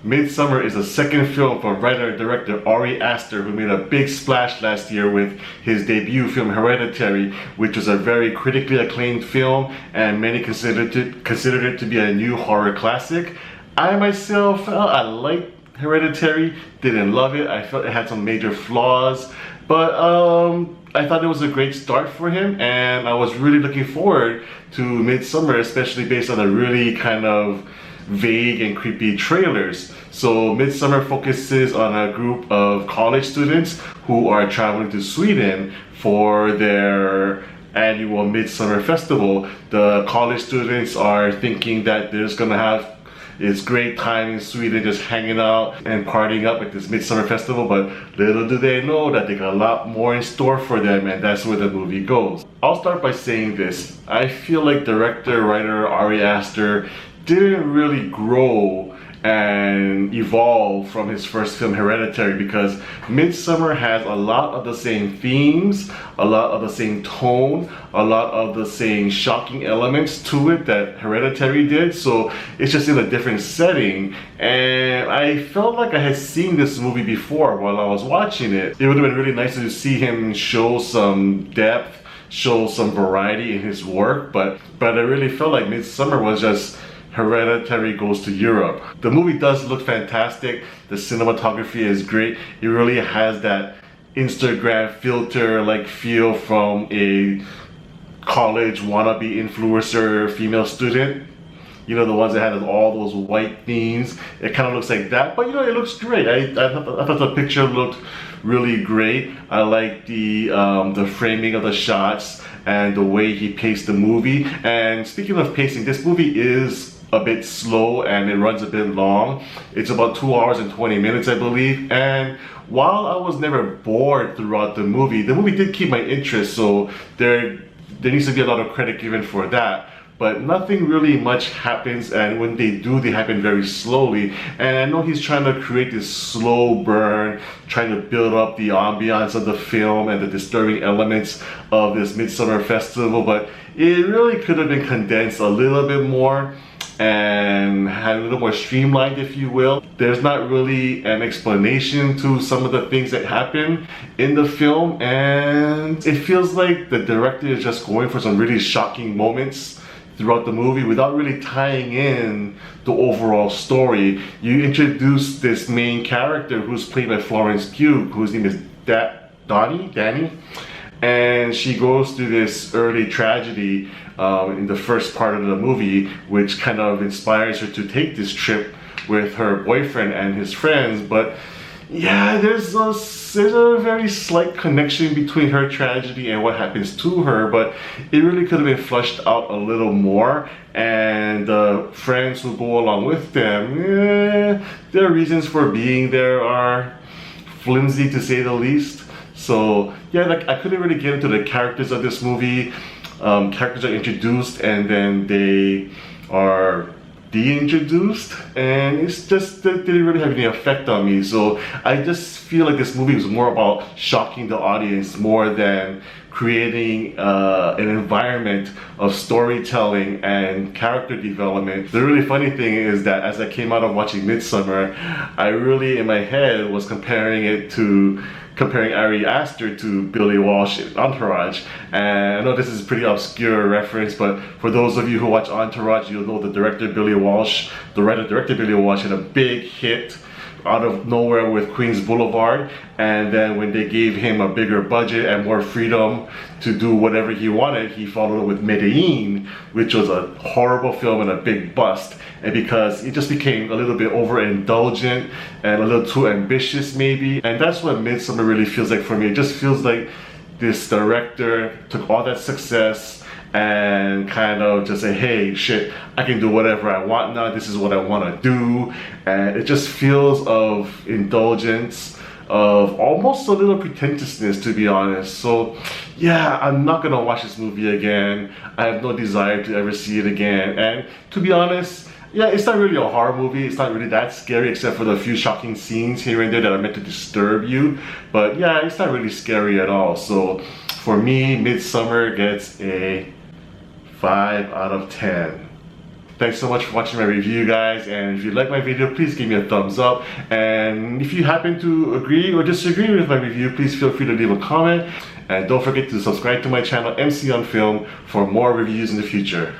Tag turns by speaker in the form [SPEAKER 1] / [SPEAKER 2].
[SPEAKER 1] Midsommar is the second film from writer-director Ari Aster, who made a big splash last year with his debut film Hereditary, which was a very critically acclaimed film, and many considered it to be a new horror classic. I myself, I liked Hereditary, didn't love it. I felt it had some major flaws, but I thought it was a great start for him, and I was really looking forward to Midsommar, especially based on a really kind of vague and creepy trailers. So Midsommar focuses on a group of college students who are traveling to Sweden for their annual Midsummer Festival. The college students are thinking that they're just gonna have it's great time in Sweden, just hanging out and partying up at this Midsummer Festival, but little do they know that they got a lot more in store for them, and that's where the movie goes. I'll start by saying this. I feel like director-writer Ari Aster didn't really grow and evolve from his first film Hereditary, because Midsommar has a lot of the same themes, a lot of the same tone, a lot of the same shocking elements to it that Hereditary did. So it's just in a different setting, and I felt like I had seen this movie before while I was watching it. It would have been really nice to see him show some depth, show some variety in his work, but I really felt like Midsommar was just Hereditary goes to Europe. The movie does look fantastic. The cinematography is great. It really has that Instagram filter like feel from a college wannabe influencer female student. You know, the ones that had all those white themes. It kind of looks like that, but you know, it looks great. I thought the picture looked really great. I like the framing of the shots and the way he paced the movie. And speaking of pacing, this movie is a bit slow and it runs a bit long. It's about 2 hours and 20 minutes, I believe. And while I was never bored throughout the movie did keep my interest, so there needs to be a lot of credit given for that. But nothing really much happens, and when they do, they happen very slowly. And I know he's trying to create this slow burn, trying to build up the ambiance of the film and the disturbing elements of this Midsummer Festival, but it really could have been condensed a little bit more and had a little more streamlined, if you will. There's not really an explanation to some of the things that happen in the film, and it feels like the director is just going for some really shocking moments throughout the movie without really tying in the overall story. You introduce this main character who's played by Florence Pugh, whose name is Danny, and she goes through this early tragedy in the first part of the movie, which kind of inspires her to take this trip with her boyfriend and his friends. But yeah, there's a very slight connection between her tragedy and what happens to her, but it really could have been fleshed out a little more. And the friends who go along with them, their reasons for being there are flimsy, to say the least. So yeah, like I couldn't really get into the characters of this movie. Characters are introduced and then they are de-introduced, and it's just that didn't really have any effect on me. So I just feel like this movie was more about shocking the audience more than creating an environment of storytelling and character development. The really funny thing is that as I came out of watching Midsommar, I really in my head was comparing Ari Aster to Billy Walsh in Entourage. And I know this is a pretty obscure reference, but for those of you who watch Entourage, you'll know the writer-director Billy Walsh had a big hit out of nowhere with Queens Boulevard, and then when they gave him a bigger budget and more freedom to do whatever he wanted, he followed it with Medellin, which was a horrible film and a big bust. And because it just became a little bit overindulgent and a little too ambitious maybe, and that's what Midsommar really feels like for me. It just feels like this director took all that success and kind of just say, hey, shit, I can do whatever I want now, this is what I want to do. And it just feels of indulgence, of almost a little pretentiousness, to be honest. So yeah, I'm not gonna watch this movie again. I have no desire to ever see it again. And to be honest, yeah, it's not really a horror movie. It's not really that scary, except for the few shocking scenes here and there that are meant to disturb you. But yeah, it's not really scary at all. So for me, Midsommar gets a 5 out of 10. Thanks so much for watching my review, guys, and if you like my video, please give me a thumbs up, and if you happen to agree or disagree with my review, please feel free to leave a comment, and don't forget to subscribe to my channel MC on Film for more reviews in the future.